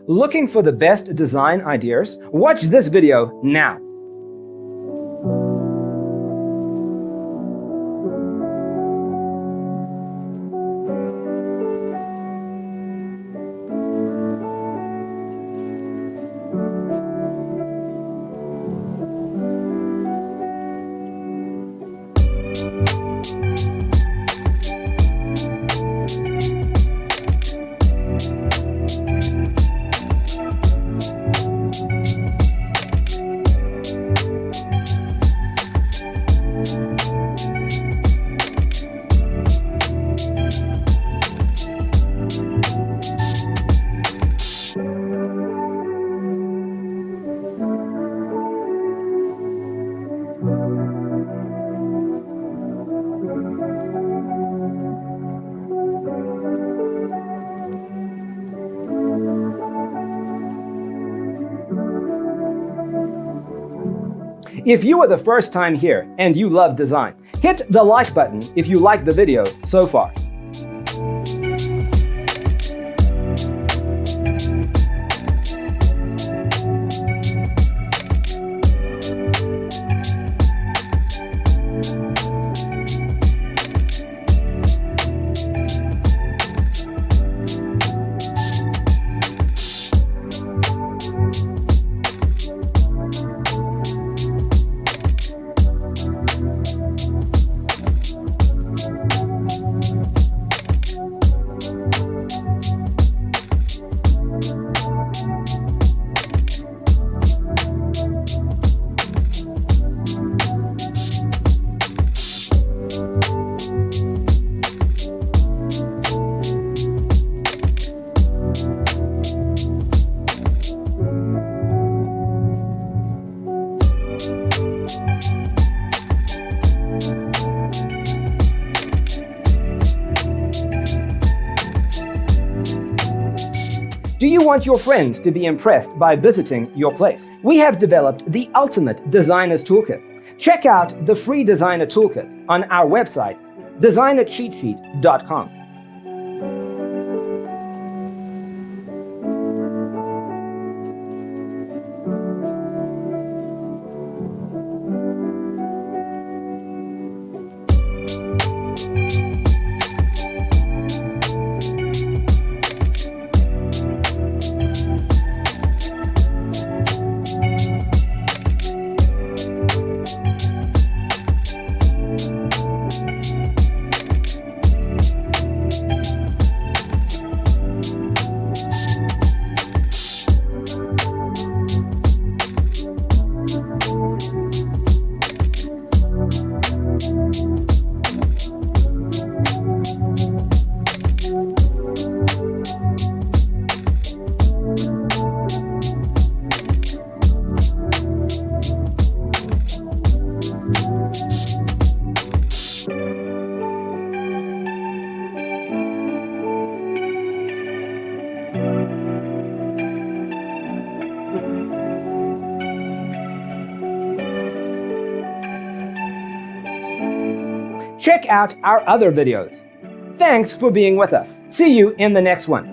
Looking for the best design ideas? Watch this video now. If you are the first time here and you love design, hit the like button if you like the video so far. Do you want your friends to be impressed by visiting your place? We have developed the ultimate designer's toolkit. Check out the free designer toolkit on our website, designercheatsheet.com. Check out our other videos. Thanks for being with us. See you in the next one.